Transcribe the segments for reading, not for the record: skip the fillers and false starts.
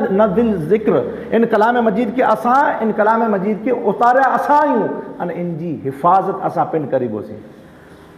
न दिल ज़िक्र, इन कलाम मजीद के असां इन कलाम मजीद के उतारिया असां आहियूं अने इन जी हिफ़ाज़त असां पिन करीबोसीं।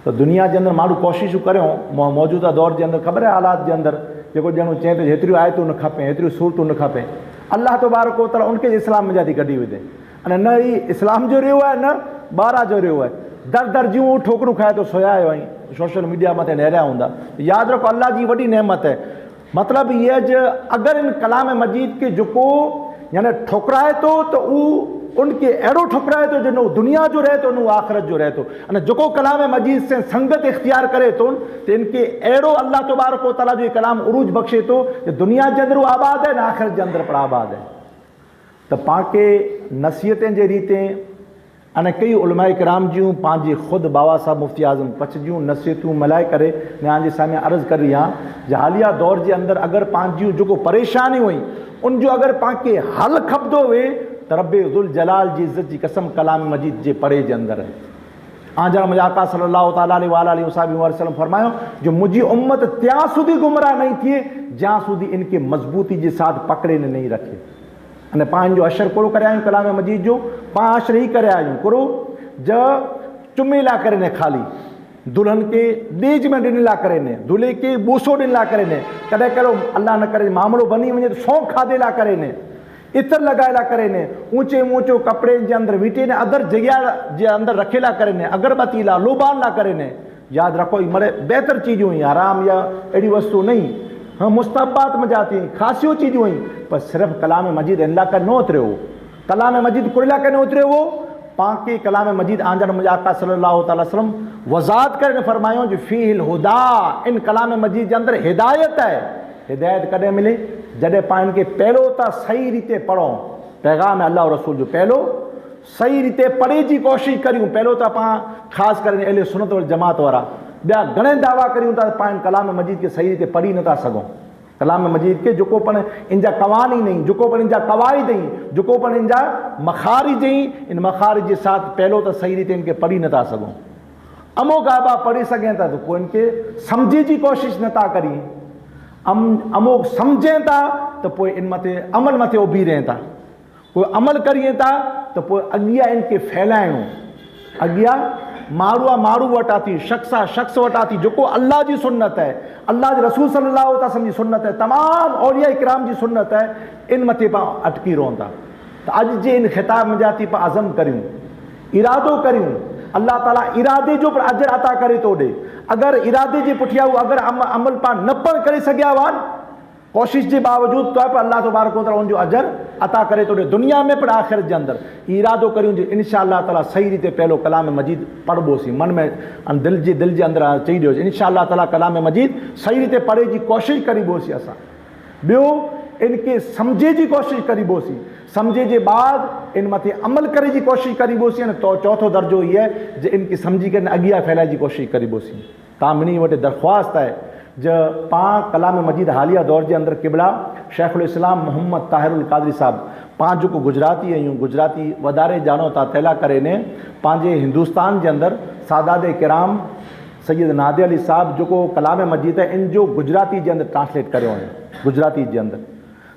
तो दुनिया के अंदर माण्हू कोशिशूं करियो मौजूदा दौर के अंदर, ख़बर है हालात के अंदर जेको ॼणो चए तो हेतिरियूं आयतूं न खपे, हेतिरियूं सूरतूं न खपे, अल्लाह तबारक व तआला उनके इस्लाम में जाती कढी विधे। अने न ही इस्लाम जो रियो है न ॿारहं जो रियो है। दर दर जूं ठोकरूं खाए तो सोया आयो आहीं, सोशल मीडिया मथे नेरिया हूंदा। यादि रखो अल्लाह जी वॾी नेमत है। मतलब ये है जो अगर इन कलाम मजीद के जेको यानी ठुकराए तो उनके अहिड़ो ठुकराए तो जो दुनिया जो रहे तो उन आख़िरत जो रहे तो। अने जेको कलाम मजीद से संगत इख्तियार करे तो इनके अहिड़ो अल्लाह तबारक व तआला जो कलाम उरूज बख्शे तो दुनिया के अंदर आबाद है न आख़िरत के अंदर पर आबाद है। तो पाके नसीहतें जे रीतें अने कई उलमाए कराम जूं पंहिंजी ख़ुद बाबा साहब मुफ्ती आज़म कच्छ जूं नसीहतूं मिलाए करे मैं जे सामने अर्ज़ कर रही हाँ जो हालिया दौर के अंदर अगर पंहिंजियूं जेको परेशानी हुई उन जो अगर पाके हल खपंदो हुए तो रब्बे ज़ुल जलाल जी इज़्ज़त जी कसम कलाम मजीद जे परे जे अंदर है। आजा मुझे आका सल्लल्लाहु तआला अलैहि वसल्लम फरमायो जो मुझी उम्मत त्यां सुधी गुमराह नहीं थिए ज्यां सुधी इनके मजबूती के साथ पकड़े ने नहीं रखे। अने पान जो अशर कोड़ो करे आयूं कलाम मजीद जो पा अशर ही करे आयूं कोड़ो ज चुमेला करे ने खाली दुल्हन के डेज में ॾिनला करे ने दूल्हे के बूसो ॾिनला करे ने कॾहिं कहिड़ो अल्लाह न करे मामलो बनी वञे तो सौंफ खाधेला करे ने इतर लगाएला करे ने ऊंचे ऊंचो कपड़े के अंदर वीटे ने अदर जगह जे अंदर रखेला करे ने अगरबत्ती ला लोबान ला करे ने। याद रखो मरे बेहतर चीज़ों हुई हराम या अड़ी वस्तु नहीं, हाँ मुस्तहबात में जाती खासियों चीज़ हुई पर सिर्फ कलाम मजीद अल्लाह का न उतरे हो, कलाम मजीद कुरला का न उतरे हो। पाके कलाम मजीद आंजर मुझे आका सल्लल्लाहु अलैहि वसल्लम वज़ात कर फरमायो जो फील हुदा इन कलाम मजीद के अंदर हिदायत है। हिदायत कदे मिले जडे पा इनके पहलो ता सही रीते पढ़ो पैगाम अल्लाह रसूल जो पहलो सही रीते पढ़े जी कोशिश करियूं। पहलो ता पा ख़ास कर अहले सुन्नत वल जमात वारा ॿिया घणे दावा करियूं था पा इन कलाम मजीद के सही रीते पढ़ी नथा सघूं। कलाम मजीद के जेको पण इनजा कवानी नहीं जेको पण इनजा कवाइद नहीं जेको पण इनजा मखारिज ही इन मखारिज के साथ पहलो तो सही रीते इनके पढ़ी नथा सघूं। अमो गाबा पढ़ी सघें था तो पोइ इनके सम्झे जी कोशिश नथा करी अमो समझें था तो पोइ इन मथे अमल मथे उभी रहें था कोई अमल करिए था तो पोइ अॻियां इनके फैलाइणो अॻियां मारू मारू वटा थी शख्स वटा थी जेको अल्लाह जी सुन्नत है अल्लाह जे रसूल सल्लल्लाहु अलैहि वसल्लम जी सुन्नत है तमाम औलिया इकराम जी सुन्नत है इन मथे पा अटकी रहंदा। तो अज जे इन खिताब में जाती पा अज़म करियूं इरादो करियूं अल्लाह ताला इरादे जो पर अजर अता करे तो दे। अगर इरादे जे पुठिया अगर अमल पा न पण करे सघिया हुआ कोशिश के बावजूद तो अल्लाह तबारक व तआला उनजो अजर अता करे तो दे दुनिया में पर आखिरत के अंदर। इरादो करियूं जो इंशाअल्लाह ताला सही रीते पहलो कलाम मजीद पढ़बोसी मन में दिल के अंदर चई दियो इंशाअल्लाह ताला कलाम मजीद सही रीते पढ़े जी कोशिश करीबोसी। असां बियो इनके समझे जी कोशिश करीबोसी समझे के बाद इन मथे अमल करे जी कोशिश करीबोसी। तो चौथो दर्जो ये है जो इनकी समझी कर अगिया फैलाए जी कोशिश करीबोसी। तामिनी वटे दरख्वास्त है जो पा कलाम मजीद हालिया दौर के अंदर किबला शेखुल इस्लाम मोहम्मद ताहिरुल कादरी साहब पाँच जो गुजराती आयूं गुजराती वधारे जानो था तैला करे ने पांजे हिंदुस्तान के अंदर सादात किराम सैयद नादे अली साहब जो कलाम मजीद है इन जो गुजराती के अंदर ट्रांसलेट करो है गुजराती के अंदर।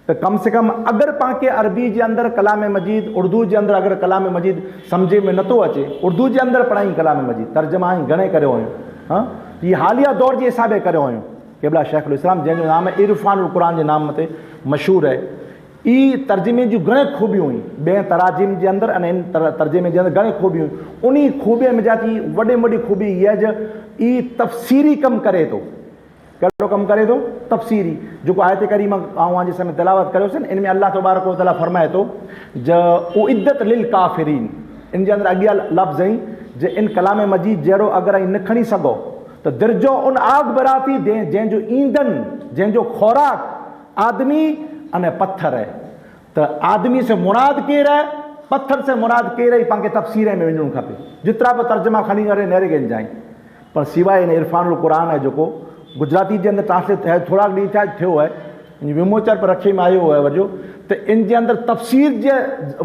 तो कम से कम अगर पाके अरबी के अंदर कलाम मजीद उर्दू के अंदर अगर कलाम मजीद समझे में नथो अचे उर्दू के अंदर पढ़ाई कलाम मजीद तर्जमा ही घणे करो हुयूं। हाँ ये हालिया दौर के हिसाब से करो हुयूं केबला शेखुल इस्लाम जैन नाम है इरफानुल कुरान के नाम मते मशहूर है। ई तर्जमे जो घणे खूबियूं हुई बे तराजिम के अंदर अने इन तर्जमे के अंदर घणे खूबियूं उन्हीं खूबियों में जाती वॾे वॾी खूबी यह जो ई तफसीरी कम करे तो कहिड़ो कम करे तो तफसीरी जो आयत करीम आऊं जे समय तिलावत कयोसीं इनमें अल्लाह तबारक व तआला फरमाए तो ज उइद्दत लिल काफिरीन इन जे अंदर अॻियां लफ़्ज़ आई जे इन कलाम मजीद जहिड़ो अगर न खणी सघो तो दिरजो उन आग बराती जंहिंजो ईंधन जंहिंजो खुराक आदमी अने पत्थर है। तो आदमी से मुराद केर है पत्थर से मुराद केर है पाके तफसीर में वञणो खपे जितरा भी तर्जमा खणी करे नेरे गन जाए पर सिवाय इन इरफानुल कुरान है जो गुजराती के अंदर ट्रांसलेट है थोड़ा ॾींहं थियो है विमोचन पर रखे में आयो है वजो तो इन जे अंदर तफसीर जे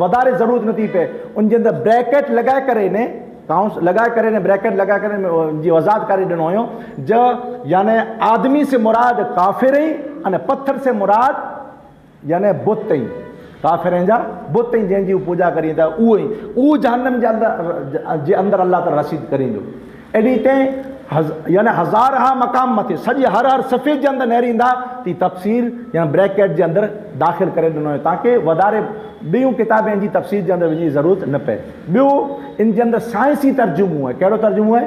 वधारे ज़रूरत नथी पे उन जे अंदर ब्रैकेट लगाए करे ने काउंस लगाए करे ने ब्रैकेट लगाए करे जी वज़ाहत करे ॾिनो हुयो ज यानी आदमी से मुराद काफिर अने पत्थर से मुराद यानी बुत ताईं, काफ़िरनि जा बुत ताईं जंहिंजी पूजा करी था उहो जहन्नम जे अंदरि अल्लाह ताला रसीद करींदो। एॾी ताईं यानी हज़ार हा मक़ाम मथे सॼे हर सफ़े जे अंदरि नेरींदा ती तफ़सीर या ब्रैकेट जे अंदरि दाख़िल करे ॾिनो आहे ताकी वधारे ॿियूं किताबनि जी तफ़सीर जे अंदरि वञी ज़रूरत न पए। ॿियो इन जे अंदरि साइंसी तर्जुमो आहे। कहिड़ो तर्जुमो आहे?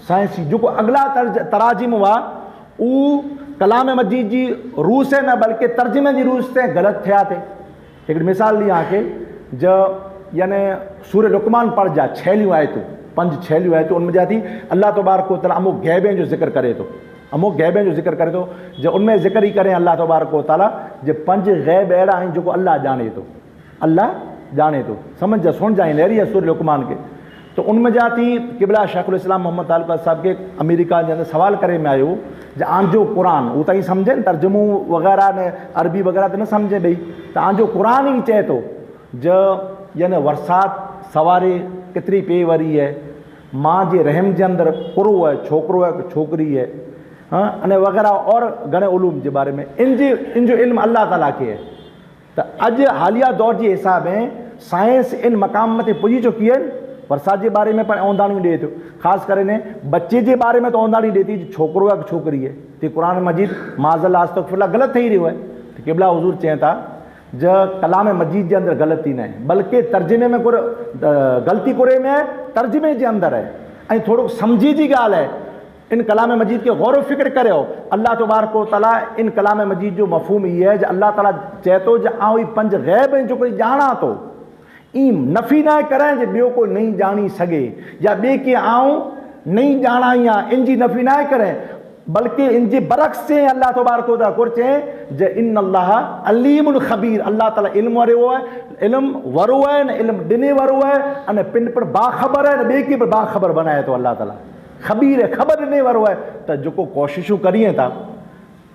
साइंसी। जेको अॻिला तराजिम हुआ उहो कलाम मजीद जी रूह से न बल्कि तर्जुमे जी रूह से ग़लति थिया थे। हिकिड़ी मिसाल ॾियां के यानी सूर लुकमान पढ़ जा छेलियूं आयतूं 5 छेलियूं आयतूं उनमें जा थी अल्लाह तबारक व तआला अमुक गैबे जो ज़िक्र करे थो, अमुक गैबे जो ज़िक्र करे थो जो उनमें ज़िक्र ही करे अल्लाह तबारक व तआला जे 5 गैब अहिड़ा आहिनि जेको अल्लाह ॼाणे थो, अल्लाह ॼाणे थो। सम्झ जा सुण जा नहरी आहे सूर लुकमान के। तो उनमें जा थी क़िबला शेखुल इस्लाम मोहम्मद तालुका साहब के अमेरिका जे अंदरि सवाल करे में आयो जो आंजो क़ुरान उहो ताईं सम्झनि तर्जुमो वग़ैरह न अरबी वग़ैरह त न सम्झे भई त आंजो क़ुरान ही चए थो जो यानी वरसात सवारे केतिरी पे वरी है, माँ जे रहम जे अंदरि पुरो है, छोकिरो है कि छोकिरी है, हाँ अने वग़ैरह और घणे उलूम जे बारे में इनजो इल्म अल्लाह ताला खे है। त अॼु हालिया दौर जे हिसाब में साइंस इन मक़ाम ते पुॼी चुकी है। वरसात के बारे में औंधाणियूं ॾिए थो, ख़ासि करे ने बच्चे के बारे में तो औंधाणी ॾिए थी छोकिरो आहे कि छोकिरी है। तो क़ुरान मजीद माज़अल्लाह अस्तग़फिरुल्लाह ग़लति थी रहियो आहे। तो क़िबला हुज़ूर चवनि था जो कलाम मजीद के अंदर ग़लती न है बल्कि तर्जुमे में ग़लती कुरे में है, तर्जुमे के अंदर है। ऐं थोड़ो समझी जी ॻाल्हि है। इन कलाम मजीद के गौर फ़िक्र करियो। अल्लाह तबारक व तआला इन कलाम मजीद जो मफ़हूम ये है जो अल्लाह ताला चए थो जो आउं ही 5 गैब जो कोई ॼाणा थो ई नफ़ी न करें जो ॿियो कोई नहीं जानी सके या ॿिए के आऊं नहीं जाना या इनकी नफ़ी न करें बल्कि इनके बरक्स से अल्लाह तबारक व तआला कुर्चे जो इन अल्लाह अलीमुल ख़बीर अल्लाह ताला इल्म वारो है, इल्म वरो है न इल्म ॾिने वारो है अने पिन पर बाख़बर है न ॿिए खे बि बाख़बर बनाए थो अल्लाह ताला ख़बीर है ख़बर ॾिने वारो है। त जेको कोशिशूं करिए था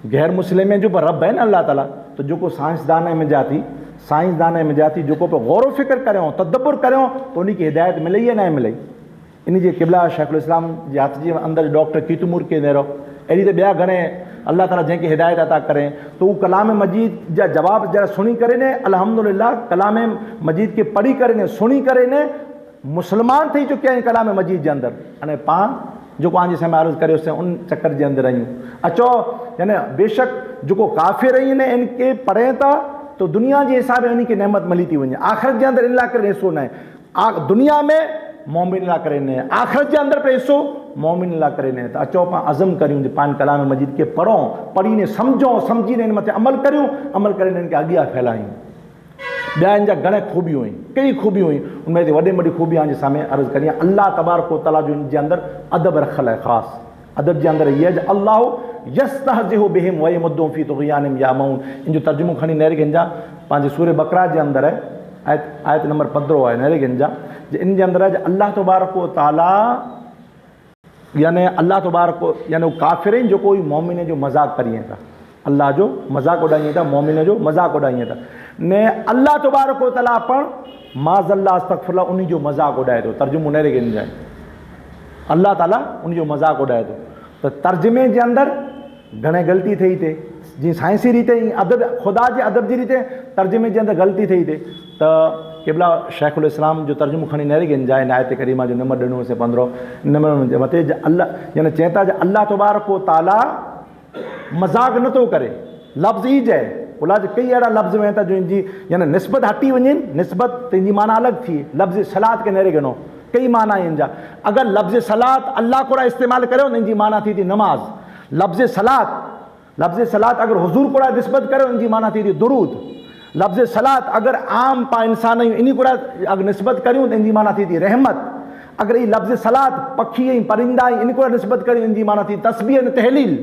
गैर मुस्लिम जो पर रब है न अल्लाह ताला तो जेको साइंसदान में जा थी जो पे गौर फ़िक्र करो तदब्बुर करो तो उनकी हिदायत मिले या न मिले। इन जे क़िबला शेखुल इस्लाम जे हथ जे अंदर डॉक्टर कीतुमूर के नेरो अड़ी तो ॿिया घणे अल्लाह ताला जैसे हिदायत अता करें तो वो कलाम मजीद जा जवाब जरा सुनी करे ने अल्हम्दुलिल्लाह कलाम मजीद के पढ़ी करे ने सुनी करे ने मुसलमान थी चुके हैं कलाम मजीद के अंदर। अने पाण जो आज समय अर्ज़ करियोसीं उन चक्कर के अंदर आहियूं। अचो यानी बेशक जो काफ़िर आहिनि इनके पढ़े था तो दुनिया के हिसाब से इनकी नेमत मिली थी वञे। आख़िरत के अंदर इन लाइ करे हिसो न आहे दुनिया में मोमिन लाइ करे न आहे आख़िरत के अंदर पैसो मोमिन लाइ करे न आहे। त अचो पाण अज़म करियूं जो पाण कलाम मजीद के पढ़ूं पढ़ी ने सम्झूं सम्झी ने इन मथे अमल करियूं अमल करे इनके अॻियां फैलायूं। ॿिया इन जा घणे खूबियूं आहिनि कई खूबियूं आहिनि उनमें ते वॾे वॾी खूबियां जे साम्हूं अर्ज़ करियां। अल्लाह तबारक व तआला जो इन जे अंदर अदब रखियलु आहे। ख़ासि अदब जे अंदर इहा जो अल्लाह यस्तहज़िउ बिहिम व यमुद्दुहुम फ़ी तुग़यानिहिम यामऊन इन जो तर्जुमो खणी नहरगंज जा पंहिंजे सूर बकरा जे अंदर है आयत नंबर 15 है नहरगंज जा इन जे अंदर है अल्लाह तबारक व तआला यानी अल्लाह तबारक यानी काफ़िरनि जो कोई मोमिन जो मज़ाक करिए था अल्लाह जो मज़ाक उड़ाइए था मोमिन जो मज़ाक उड़ाइए था ने अल्लाह तबारक व तआला पण माज़अल्लाह अस्तग़फिरुल्लाह उन जो मज़ाक उड़ाए थो। तर्जुमो नहरगंज जा अल्लाह ताला उन जो मज़ाक उड़ाए थो। तो तर्जुमे के अंदर घणे ग़लती थी थे जी साइंसी रीते अदब खुदा के अदब की रीते तर्जुमे के अंदर ग़लती थी थे। तो क़िबला शेखुल इस्लाम जो तर्जुमो खणी नहरगंज जा आयत करीमा जो नंबर ॾिनो से 15 नंबर मथे अल्लाह यानी चए था अल्लाह तबारक व तआला मज़ाक न थो करे लफ़्ज़ ई जय बोला कई अड़ा लफ्ज़ में था जो इनकी यानी निस्बत हटी वञे निस्बत इनकी माना अलग थी लफ्ज़ सलात के नहरे गिनो कई माना इन जा अगर लफ्ज़ सलात अल्लाह को इस्तेमाल करो इनकी माना थी नमाज। लफ्ज़ सलात अगर हुजूर को निस्बत करो इनकी माना थी दुरूद। लफ्ज़ सलात अगर आम पा इंसान इन को अगर निस्बत करूँ तो इनकी माना थी रहमत। अगर ये लफ्ज़ सलात पखी परिंदा इन को निस्बत करूँ इनकी माना थी तस्बीह तहलील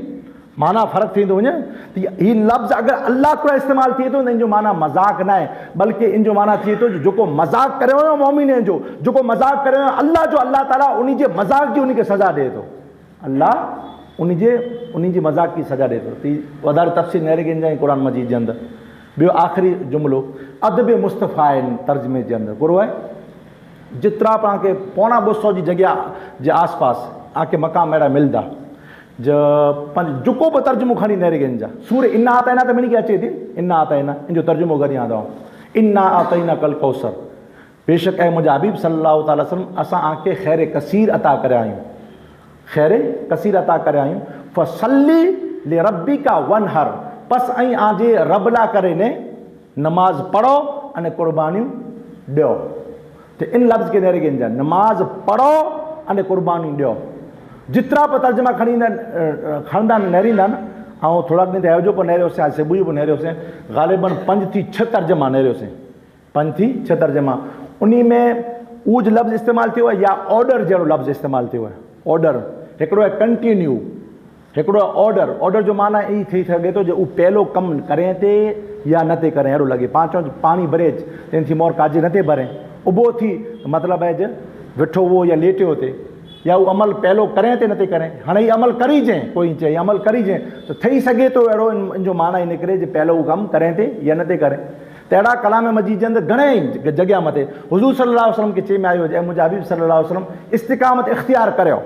माना फ़र्क़ु थींदो वञे। तो ये लफ्ज़ अगर अल्लाह को इस्तेमाल थिए थो इन जो माना मज़ाक न है बल्कि इन जो माना थिए थो जो मज़ाक करे मोमिन जो मज़ाक करे अल्लाह जो अल्लाह ताला उन जे मज़ाक की उनके सज़ा दे तो अल्लाह उन जी मज़ाक की सज़ा दे तो वारे तफ़सील नहरगंज जा कुरान मजीद के अंदर। बो आख़िरी जुमलो अदब मुस्तफ़ा तर्जुमे के अंदर पूरो है जितरा पाण के 250 की जगह के आस पास आके मक़ाम अड़ा मिलता जुको बि तर्जुमो खणी नेरे गन जा सूर इन्ना आतैना त मिनी के अचे थी इन्ना आतैना इन जो तर्जुमो कर याद आओ इन्ना आतैना कल कौसर बेशक ऐ मुंहिंजा हबीब सल्लल्लाहु अलैहि वसल्लम असां आके खैर कसीर अता करे आहियूं खैर कसीर अता करे आहियूं फसल्ली ले रब्बिका वनहर बस ऐं आजे रब ला करे ने नमाज पढ़ो अने कुर्बानियूं ॾियो तो इन लफ्ज़ के नेरे गन जा नमाज पढ़ो अने कुर्बानियूं ॾियो जितरा पर तर्जुमा खणी खणंदा नेरींदा ऐं थोड़ा ॾींहं त अहिड़ो पोइ नेरियोसीं आज सुबुह जो नेरियोसीं ग़ालिबन 5 थी 6 तर्जुमा नेरियोसीं 5 थी 6 तर्जुमा उन में उज लफ़्ज़ इस्तेमालु थियो आहे या ऑर्डर जहिड़ो लफ़्ज़ इस्तेमालु थियो आहे ऑर्डर हिकिड़ो आहे कंटिन्यू हिकिड़ो ऑर्डर ऑर्डर जो माना ई थी सघे थो जो उहो पहिलो कमु करे थी या न थी करे अहिड़ो लॻे पाण पाणी भरे तेन थी मोर काजे न थी भरे उबो थी मतिलबु आहे जो वेठो उहो या लेटियो थिए या उहो अमल पहिलो करे ते नथी करे हाणे हीउ अमल करी जंहिं कोई चए अमल करी जंहिं त थी सघे थो अहिड़ो इन जो माना ई निकिरे जो पहिलो उहो कमु करे थी या न थी करे त अहिड़ा कलाम मजीद जे अंदरि घणेई जॻह मथे हुज़ूर सल्लल्लाहु अलैहि वसल्लम खे चई में आयो ऐं मुंहिंजा हबीब सल्लल्लाहु अलैहि वसल्लम इस्तिक़ामत इख़्तियार करियो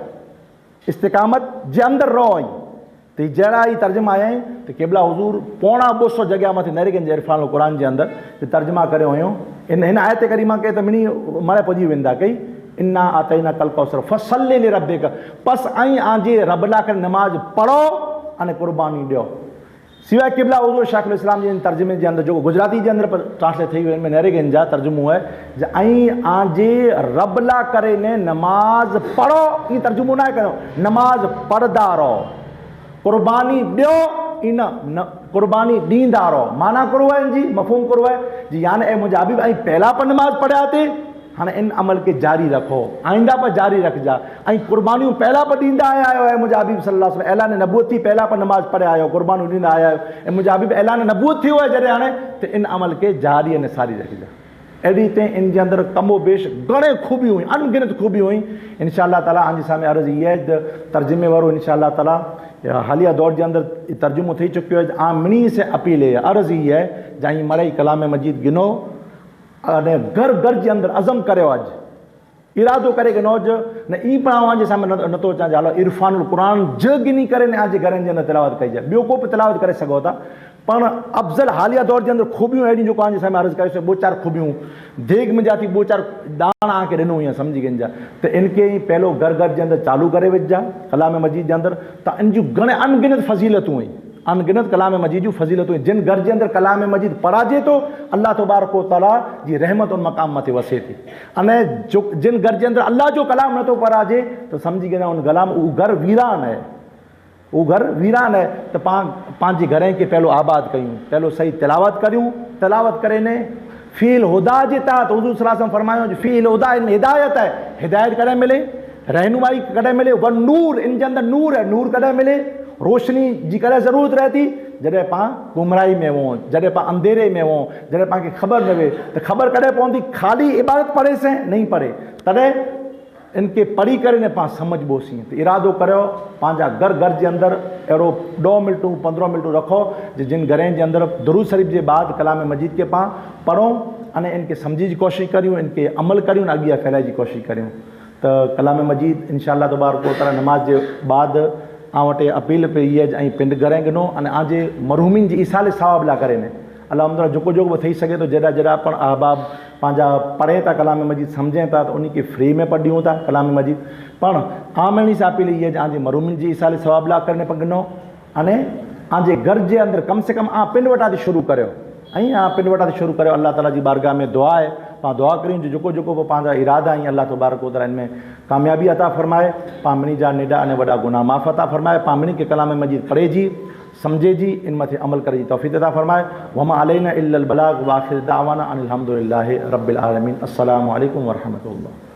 इस्तिक़ामत जे अंदरि रहो आई त जहिड़ा ई तर्जुमा आया आहिनि त क़िबला हुज़ूर पौणा 200 जॻह मथे नरेगन जे इरफान क़ुरान जे अंदरि तर्जुमा करियो हुयूं हिन आयत करीमा के त मिनी मरे पुॼी वेंदा कई इन्ना आतैना कल कौसर फसल्ली ले रब्बिका बस ऐं आजे रब ला करे नमाज पढ़ो अने कुर्बानी ॾियो सिवाय क़िबला हुज़ूर शाइखुल इस्लाम जे तर्जुमे जे अंदरि जेको गुजराती जे अंदरि ट्रांसलेट थी वियो हिन में नरेगन जा तर्जुमो आहे ऐं आजे रब ला करे ने नमाज पढ़ो ई तर्जुमो न आहे कयो नमाज पढ़ंदा रहो कुर्बानी ॾियो इन न कुर्बानी ॾींदा रहो माना करो आहे जी मफ़हूम करो आहे जी यानी ऐं मुंहिंजा हबीब ऐं पहिला पर नमाज पढ़िया थी हाणे इन अमल के जारी रखो आईंदा पर जारी रखजा ऐं कुर्बानियूं पहिला पर ॾींदा आया आहियो ऐं मुंहिंजा हबीब सल्लल्लाहु अलैहि वसल्लम ऐलान नबूवत थी पहिला पर नमाज पढ़िया आहियो कुर्बानियूं ॾींदा आया आहियो ऐं मुंहिंजा हबीब ऐलान नबूवत थियो आहे जॾहिं हाणे त इन अमल के जारी ऐं सारी रखजा अहिड़ी हिते इन जे अंदरि कमो बेश घणे खूबियूं हुयूं अनगिनत खूबियूं हुयूं इंशाअल्लाह ताला आंजे साम्हूं अर्ज़ इहा आहे त तर्जुमे वारो इंशाअल्लाह ताला हालिया दौर के अंदर तर्जुमो थी चुकियो है आमनी से अपील है अर्ज़ ही है जहीं मड़ई कलाम मजीद गिनो अने घर घर के अंदर अज़म करो अज इरादो करे गिनो जो न ई पण जे सामने नथो अचां हालो इरफानुल कुरान ज गिनी करे ने आज घर के अंदर तिलावत कई जाए ॿियो को बि तिलावत करे सघो था पण अफ़ज़ल हालिया दौर के अंदर खूबियूं अहिड़ियूं जेको आंजे साम्हूं अर्ज़ करे ॿ चार खूबियूं देग में जाती ॿ चार दाणा आके ॾिनो हुई समझी गन जा त इनके ही पहलो घर घर के अंदर चालू करे विझा कलाम मजीद के अंदर त इन जूं घणे अनगिनत फज़ीलतूं हुई अनगिनत कलाम मजीद जूं फज़ीलतूं जिन घर के अंदर कलाम मजीद पढ़ाजे तो अल्लाह तबारक व तआला जी रहमत उन मक़ाम मथे वसे थी अने जो जिन घर के अंदर अल्लाह जो कलाम नथो पढ़ाजे तो समझी गया उन कलाम वो घर वीरान है वो घर वीरान है तो पंहिंजे घर के पहलो आबाद कयूं पहलो सही तिलावत करूं तिलावत करे ने फ़ील हुदा जे तहत हुज़ूर सल्लल्लाहु अलैहि वसल्लम फरमायो जो फ़ील हुदा इन हिदायत है हिदायत कॾहिं मिले रहनुमाई कॾहिं मिले वन नूर इन जे अंदरि नूर है नूर कॾहिं मिले रोशनी जी कॾहिं ज़रूरत रहे थी जॾहिं पाण गुमराही में हुओ जॾहिं पाण अंधेरे में हुओ जॾहिं पाण खे ख़बर न हुए त ख़बर कॾहिं पवंदी ख़ाली इबादत पढ़े से नहीं पढ़े तॾहिं इनके पढ़ी करे ने पाण समझबोसीं त इरादो करियो पंहिंजा घर घर जे अंदरि अहिड़ो 2 मिंटूं 15 मिंटूं रखो जिन घरनि जे अंदरि दुरूद शरीफ़ जे बाद कलाम मजीद के पाण पढ़ूं अने इनके समझी जी कोशिशि करियूं इनके अमल करियूं अॻियां फैलाए जी कोशिशि करियूं त कलाम मजीद इंशाअल्लाह तबारक व तआला नमाज जे बाद आउं वटि अपील पे इहा ऐं पिंड घरे गिनो अने आजे मरहूमिन जी इसाले सवाब ला करे ने अल्हम्दुलिल्लाह जेको जेको बि थी सघे थो जॾहिं जॾहिं पण अहबाब पंहिंजा पढ़े था कलाम मजीद सम्झनि था त उन खे फ्री में पढ़ियूं था कलाम मजीद पण आमणी सां अपील इहा आजे मरहूमिन जी इसाले सवाब ला करने पगिनो अने आजे घर जे अंदरि कम से कम पिंड वटा थी शुरू करियो ऐं पिंड वटा थी शुरू करियो अल्लाह ताला जी बारगाह में दुआ आहे पाण दुआ करियूं जेको जेको बि पंहिंजा इरादा आहिनि अल्लाह तबारक व तआला इनमें कामयाबी अता फरमाए पामणी जा नेडा अने वॾा गुनाह माफ़ अता फरमाए पामणी के कलाम मजीद पढ़े जी समझे जी इन मथे अमल करे जी तौफ़ीक़ अता फरमाए वमा अलैना इल्लल बलाग व आखिर दावाना अनिल हम्दुलिल्लाहि रब्बिल आलमीन अस्सलामु अलैकुम व रहमतुल्लाह।